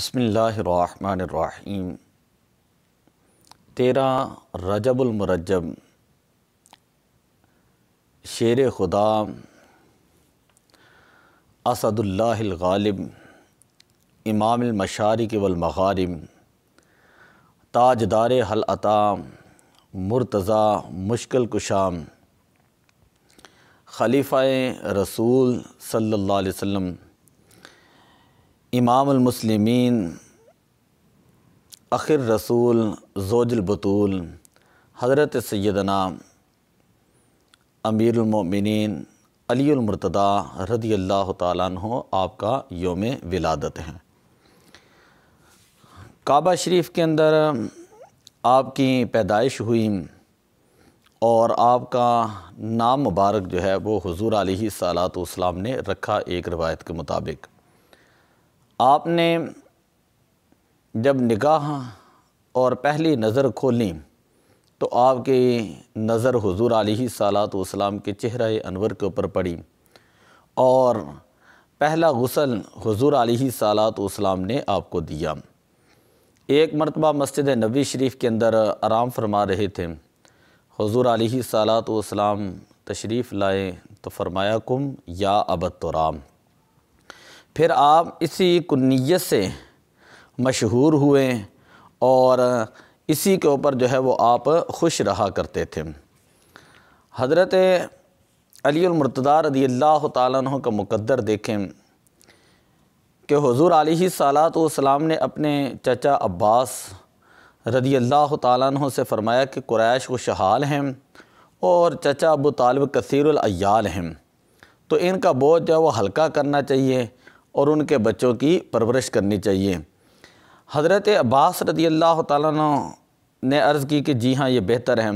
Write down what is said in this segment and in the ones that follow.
بسم اللہ الرحمن الرحیم 13 رجب المرجب شیر خدا اسد اللہ الغالب امام المشارق والمغارب تاجدار حل عطا مرتضی مشکل کشا خلیفہ رسول صلی اللہ علیہ وسلم امام المسلمین اخر رسول زوج البطول حضرت سیدنا امیر المؤمنین علی المرتضیٰ رضی اللہ تعالیٰ عنہ آپ کا یوم ولادت ہے۔ کعبہ شریف کے اندر آپ کی پیدائش ہوئی اور آپ کا نام مبارک جو ہے وہ حضور علیہ الصلاۃ والسلام نے رکھا ایک روایت کے مطابق۔ آپ نے جب نگاہ اور پہلی نظر کھولی تو آپ کی نظر حضور علیہ الصلاۃ والسلام کے چہرہ انور کے اوپر پڑی اور پہلا غسل حضور علیہ الصلاۃ والسلام نے آپ کو دیا۔ ایک مرتبہ مسجد نبوی شریف کے اندر آرام فرما رہے تھے، حضور علیہ الصلاۃ والسلام تشریف لائے تو فرمایا کم یا ابت ترام۔ پھر آپ اسی کنیت سے مشہور ہوئے اور اسی کے اوپر جو ہے وہ آپ خوش رہا کرتے تھے۔ حضرت علی المرتضیٰ رضی اللہ تعالیٰ عنہ کا مقدر دیکھیں کہ حضور علیہ الصلاۃ والسلام نے اپنے چچا عباس رضی اللہ تعالیٰ عنہ سے فرمایا کہ قریش و شحال ہیں اور چچا ابو طالب کثیر العیال ہیں، تو ان کا بوجھ جو ہے وہ ہلکا کرنا چاہیے اور ان کے بچوں کی پرورش کرنی چاہیے۔ حضرت عباس رضی اللہ تعالیٰ عنہ نے عرض کی کہ جی ہاں یہ بہتر ہے،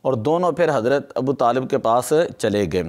اور دونوں پھر حضرت ابو طالب کے پاس چلے گئے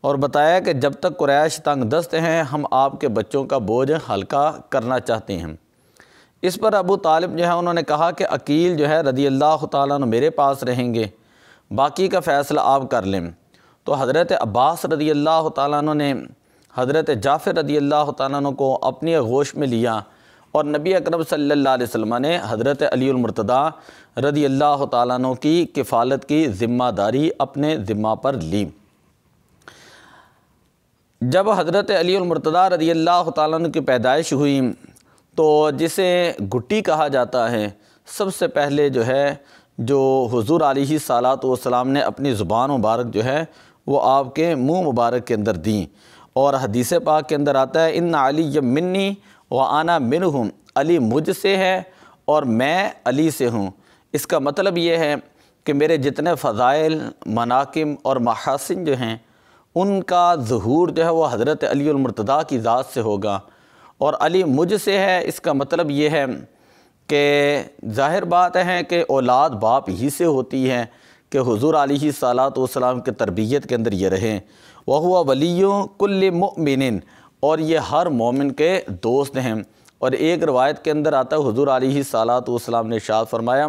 اور بتایا کہ جب تک قریش تنگ دست ہیں ہم آپ کے بچوں کا بوجھ ہلکا کرنا چاہتے ہیں۔ اس پر ابو طالب جو ہے انہوں نے کہا کہ عقیل جو ہے رضی اللہ تعالیٰ عنہ میرے پاس رہیں گے، باقی کا فیصلہ آپ کر لیں۔ تو حضرت عباس رضی اللہ تعالیٰ عنہ نے حضرت جعفر رضی اللہ تعالیٰ عنہ کو اپنی آغوش میں لیا اور نبی اکرم صلی اللہ علیہ وسلم نے حضرت علی المرتضیٰ رضی اللہ تعالیٰ عنہ کی کفالت کی ذمہ داری اپنے ذمہ پر لی۔ جب حضرت علی المرتضیٰ رضی اللہ تعالیٰ عنہ کی پیدائش ہوئی تو جسے گھٹی کہا جاتا ہے، سب سے پہلے جو ہے جو حضور علیہ الصلاۃ والسلام نے اپنی زبان مبارک جو ہے وہ آپ کے منہ مبارک کے اندر دیں، اور حدیث پاک کے اندر آتا ہے ان علی منی وانا منہم، علی مجھ سے ہے اور میں علی سے ہوں۔ اس کا مطلب یہ ہے کہ میرے جتنے فضائل، مناقب اور محاسن جو ہیں ان کا ظہور جو ہے وہ حضرت علی المرتضیٰ کی ذات سے ہوگا، اور علی مجھ سے ہے اس کا مطلب یہ ہے کہ ظاہر بات ہے کہ اولاد باپ ہی سے ہوتی ہے کہ حضور علیہ الصلاۃ والسلام کے تربیت کے اندر یہ رہیں۔ وَهُوَ وَلِيُّ كُلِّ مُؤْمِنٍ، اور یہ ہر مومن کے دوست ہیں۔ اور ایک روایت کے اندر آتا ہے حضور علیہ الصلاۃ والسلام نے ارشاد فرمایا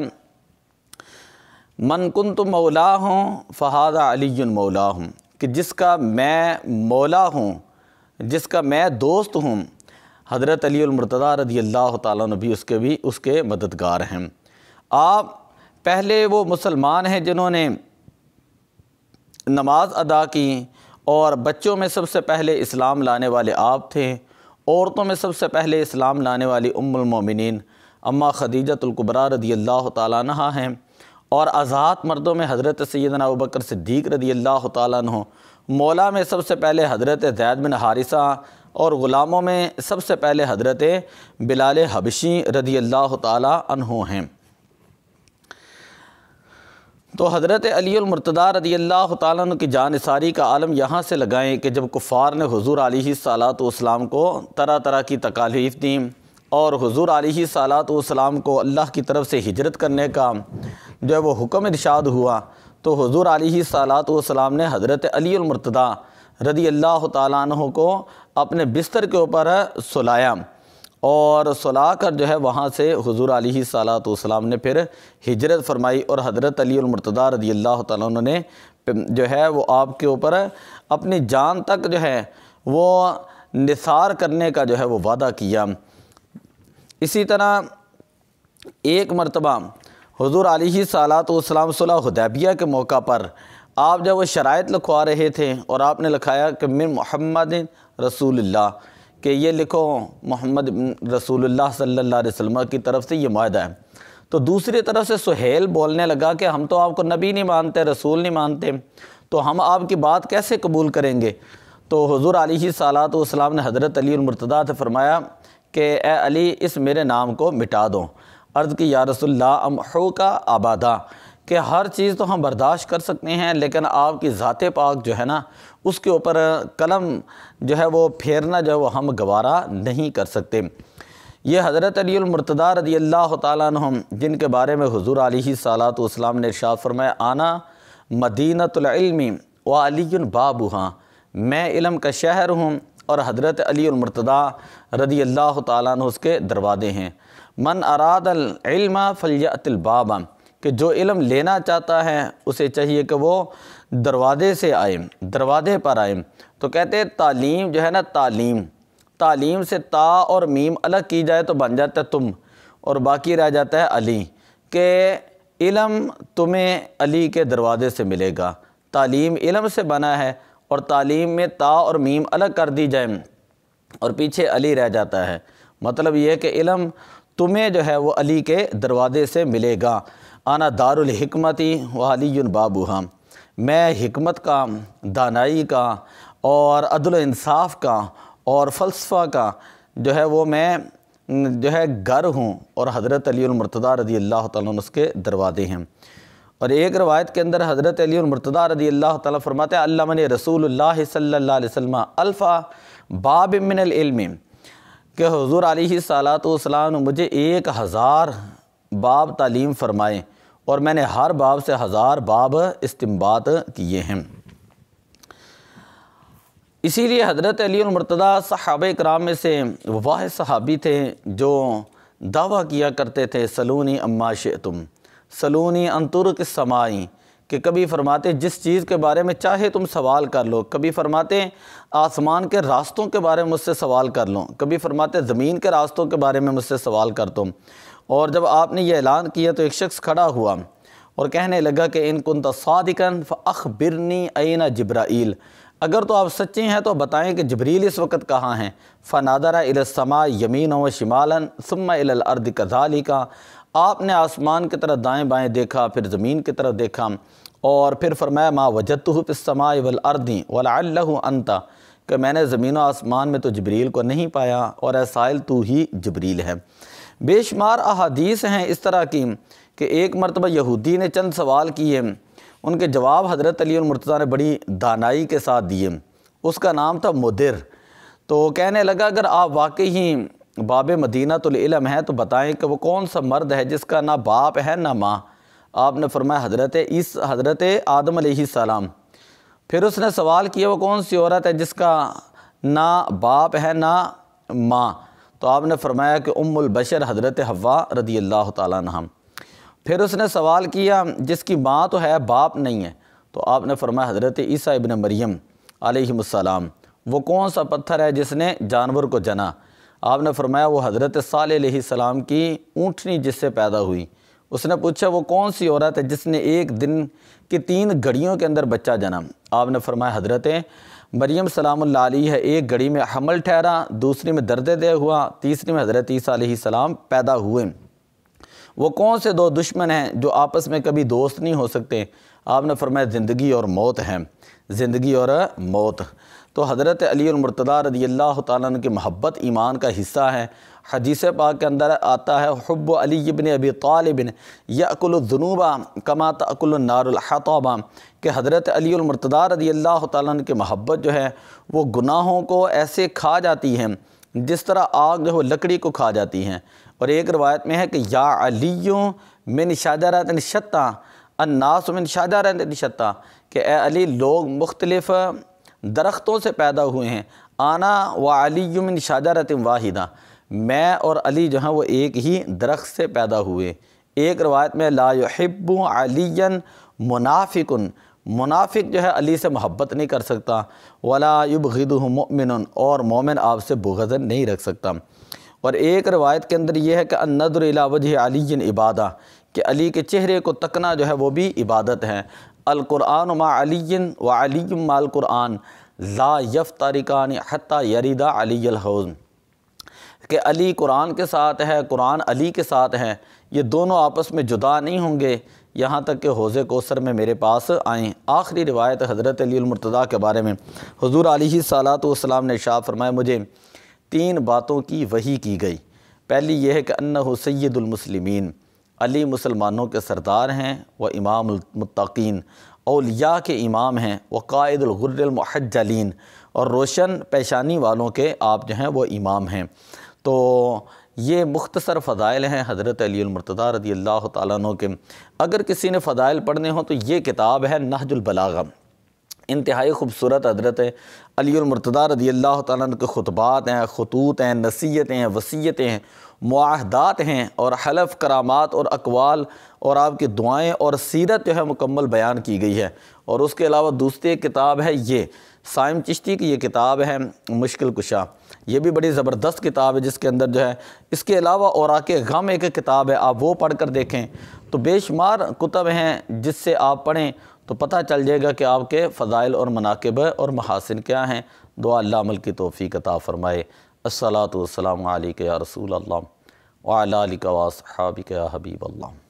من کنت مولاہ فہذا علی مولاہ، کہ جس کا میں مولا ہوں، جس کا میں دوست ہوں، حضرت علی المرتضیٰ رضی اللہ تعالیٰ عنہ بھی اس کے مددگار ہیں۔ آپ پہلے وہ مسلمان ہیں جنہوں نے نماز ادا کی، اور بچوں میں سب سے پہلے اسلام لانے والے آپ تھے، عورتوں میں سب سے پہلے اسلام لانے والی ام المومنین اماں خدیجۃ الکبریٰ رضی اللہ تعالیٰ عنہ ہیں، اور آزاد مردوں میں حضرت سیدنا ابوبکر صدیق رضی اللہ تعالیٰ عنہ، مولا میں سب سے پہلے حضرت زید بن حارثہ، اور غلاموں میں سب سے پہلے حضرت بلال حبشی رضی اللہ تعالیٰ عنہ ہیں۔ تو حضرت علی المرتضیٰ رضی اللہ تعالیٰ عنہ کی جانثاری کا عالم یہاں سے لگائیں کہ جب کفار نے حضور علیہ الصلاۃ والسلام کو طرح طرح کی تکالیف دیں اور حضور علیہ الصلاۃ والسلام کو اللہ کی طرف سے ہجرت کرنے کا جو ہے وہ حکم ارشاد ہوا، تو حضور علیہ الصلاۃ والسلام نے حضرت علی المرتضیٰ رضی اللہ تعالیٰ عنہ کو اپنے بستر کے اوپر سلایا، اور سلا کر جو ہے وہاں سے حضور علیہ الصلاۃ والسلام نے پھر ہجرت فرمائی، اور حضرت علی المرتضیٰ رضی اللہ تعالیٰ عنہ نے جو ہے وہ آپ کے اوپر اپنی جان تک جو ہے وہ نثار کرنے کا جو ہے وہ وعدہ کیا۔ اسی طرح ایک مرتبہ حضور علیہ الصلوۃ والسلام صلح حدیبیہ کے موقع پر آپ جب وہ شرائط لکھوا رہے تھے اور آپ نے لکھایا کہ من محمد رسول اللہ، کہ یہ لکھو محمد رسول اللہ صلی اللہ علیہ وسلم کی طرف سے یہ معاہدہ ہے، تو دوسری طرف سے سہیل بولنے لگا کہ ہم تو آپ کو نبی نہیں مانتے، رسول نہیں مانتے، تو ہم آپ کی بات کیسے قبول کریں گے؟ تو حضور علیہ الصلوۃ والسلام نے حضرت علی المرتضیٰ سے فرمایا کہ اے علی اس میرے نام کو مٹا دو۔ عرض کی یا رسول اللہ امحو کا آبادا، کہ ہر چیز تو ہم برداشت کر سکتے ہیں لیکن آپ کی ذات پاک جو ہے نا اس کے اوپر قلم جو ہے وہ پھیرنا جو ہے وہ ہم گوارا نہیں کر سکتے۔ یہ حضرت علی المرتضیٰ رضی اللہ تعالیٰ عنہ جن کے بارے میں حضور علیہ الصلوۃ والسلام نے ارشاد فرمایا آنا مدینۃ العلم و علی بابہا، میں علم کا شہر ہوں اور حضرت علی المرتضیٰ رضی اللہ تعالیٰ عنہ اس کے دروازے ہیں۔ من اراد العلم فلیأت الباب، کہ جو علم لینا چاہتا ہے اسے چاہیے کہ وہ دروازے سے آئے، دروازے پر آئے۔ تو کہتے ہیں تعلیم جو ہے نا، تعلیم سے تا اور میم الگ کی جائے تو بن جاتا ہے تم، اور باقی رہ جاتا ہے علی، کہ علم تمہیں علی کے دروازے سے ملے گا۔ تعلیم علم سے بنا ہے اور تعلیم میں تا اور میم الگ کر دی جائے اور پیچھے علی رہ جاتا ہے، مطلب یہ ہے کہ علم تمہیں جو ہے وہ علی کے دروازے سے ملے گا۔ آنا دار الحکمتی و علی بابہا، میں حکمت کا، دانائی کا اور عدل و انصاف کا اور فلسفہ کا جو ہے وہ میں جو ہے گھر ہوں، اور حضرت علی المرتضیٰ رضی اللہ تعالیٰ عنہ اس کے دروازے ہیں۔ اور ایک روایت کے اندر حضرت علی المرتضیٰ رضی اللہ تعالیٰ فرماتے ہیں علمنی رسول اللہ صلی اللہ علیہ وسلم الف باب من العلم، کہ حضور علیہ الصلوۃ والسلام نے مجھے 1000 باب تعلیم فرمائے اور میں نے ہر باب سے 1000 باب استنباط کیے ہیں۔ اسی لیے حضرت علی المرتضیٰ صحابہ کرام میں سے واحد صحابی تھے جو دعویٰ کیا کرتے تھے سلونی اما شئتم، سلونی عن طرق السماء، کہ کبھی فرماتے جس چیز کے بارے میں چاہے تم سوال کر لو، کبھی فرماتے آسمان کے راستوں کے بارے میں مجھ سے سوال کر لو، کبھی فرماتے زمین کے راستوں کے بارے میں مجھ سے سوال کر دو۔ اور جب آپ نے یہ اعلان کیا تو ایک شخص کھڑا ہوا اور کہنے لگا کہ ان کنت صادقا فاخبرنی این جبرائیل، اگر تو آپ سچے ہیں تو بتائیں کہ جبریل اس وقت کہاں ہیں۔ فناظر الی السماء یمینا و شمالا ثم الی الارض کذالک، آپ نے آسمان کی طرف دائیں بائیں دیکھا، پھر زمین کی طرف دیکھا، اور پھر فرمایا ما وجدتہ فی السماء والارض ولعلہ انت، کہ میں نے زمین و آسمان میں تو جبریل کو نہیں پایا اور اے سائل تو ہی جبریل ہے۔ بے شمار احادیث ہیں اس طرح کی کہ ایک مرتبہ یہودی نے چند سوال کیے، ان کے جواب حضرت علی المرتضیٰ نے بڑی دانائی کے ساتھ دیے۔ اس کا نام تھا مدر، تو کہنے لگا اگر آپ واقعی ہی باب مدینۃ العلم ہیں تو بتائیں کہ وہ کون سا مرد ہے جس کا نہ باپ ہے نہ ماں۔ آپ نے فرمایا حضرت آدم علیہ السلام۔ پھر اس نے سوال کیا وہ کون سی عورت ہے جس کا نہ باپ ہے نہ ماں، تو آپ نے فرمایا کہ ام البشر حضرت حوا رضی اللہ تعالیٰ عنہ۔ پھر اس نے سوال کیا جس کی ماں تو ہے باپ نہیں ہے، تو آپ نے فرمایا حضرت عیسیٰ ابن مریم علیہ السلام۔ وہ کون سا پتھر ہے جس نے جانور کو جنا؟ آپ نے فرمایا وہ حضرت صالح علیہ السلام کی اونٹنی جس سے پیدا ہوئی۔ اس نے پوچھا وہ کون سی عورت ہے جس نے ایک دن کی 3 گھڑیوں کے اندر بچہ جنا؟ آپ نے فرمایا حضرت مریم سلام اللہ علیہ ہے، ایک گھڑی میں حمل ٹھہرا، دوسری میں درد دے ہوا، تیسری میں حضرت عیسیٰ علیہ السلام پیدا ہوئے۔ وہ کون سے 2 دشمن ہیں جو آپس میں کبھی دوست نہیں ہو سکتے؟ آپ نے فرمایا زندگی اور موت ہیں، زندگی اور موت۔ تو حضرت علی المرتضیٰ رضی اللہ تعالیٰ عنہ کی محبت ایمان کا حصہ ہے۔ حدیث پاک کے اندر آتا ہے حب علی ابن ابی طالب یأکل الذنوب کما تأکل النار الحطب، کہ حضرت علی المرتضیٰ رضی اللہ تعالیٰ عنہ کی محبت جو ہے وہ گناہوں کو ایسے کھا جاتی ہے جس طرح آگ جو ہے وہ لکڑی کو کھا جاتی ہیں۔ اور ایک روایت میں ہے کہ یا علی من شجرۃ شتیٰ الناس من شجرۃ شتیٰ، کہ اے علی لوگ مختلف درختوں سے پیدا ہوئے ہیں، آنا و علی من شجرۃ واحدہ، میں اور علی جو ہیں وہ ایک ہی درخت سے پیدا ہوئے۔ ایک روایت میں لا یحب علی منافق، منافق جو ہے علی سے محبت نہیں کر سکتا، ولا یبغضہ مؤمن، اور مومن آپ سے بغض نہیں رکھ سکتا۔ اور ایک روایت کے اندر یہ ہے کہ النظر الی وجہ علی عبادہ، کہ علی کے چہرے کو تکنا جو ہے وہ بھی عبادت ہے۔ القرآن مع علی و علی مع القرآن لا یفترقان حتی یرد علی الحوض، کہ علی قرآن کے ساتھ ہے، قرآن علی کے ساتھ ہے، یہ دونوں آپس میں جدا نہیں ہوں گے یہاں تک کہ حوض کوثر میں میرے پاس آئیں۔ آخری روایت حضرت علی المرتضیٰ کے بارے میں حضور علیہ الصلاۃ والسلام نے ارشاد فرمایا، مجھے 3 باتوں کی وحی کی گئی۔ پہلی یہ ہے کہ انہ سید المسلمین، علی مسلمانوں کے سردار ہیں، وہ امام المتقین، اولیاء کے امام ہیں، وہ قائد الغر المحجلین، اور روشن پیشانی والوں کے آپ جو ہیں وہ امام ہیں۔ تو یہ مختصر فضائل ہیں حضرت علی المرتضیٰ رضی اللہ تعالیٰ عنہ کے۔ اگر کسی نے فضائل پڑھنے ہوں تو یہ کتاب ہے نہج البلاغہ، انتہائی خوبصورت حضرت علی المرتضیٰ رضی اللہ تعالیٰ عنہ کے خطبات ہیں، خطوط ہیں، نصیحتیں ہیں، وصیتیں ہیں، معاہدات ہیں، اور حلف، کرامات اور اقوال اور آپ کی دعائیں اور سیرت جو ہے مکمل بیان کی گئی ہے۔ اور اس کے علاوہ دوسری ایک کتاب ہے یہ صائم چشتی کی، یہ کتاب ہے مشکل کشا، یہ بھی بڑی زبردست کتاب ہے جس کے اندر جو ہے اس کے علاوہ اوراق غم ایک کتاب ہے، آپ وہ پڑھ کر دیکھیں۔ تو بے شمار کتب ہیں جس سے آپ پڑھیں تو پتہ چل جائے گا کہ آپ کے فضائل اور مناقب اور محاسن کیا ہیں۔ دعا اللہ عمل کی توفیق عطا فرمائے۔ الصلاۃ والسلام علیک یا رسول اللہ وعلی آلک و اصحابک یا حبیب اللہ۔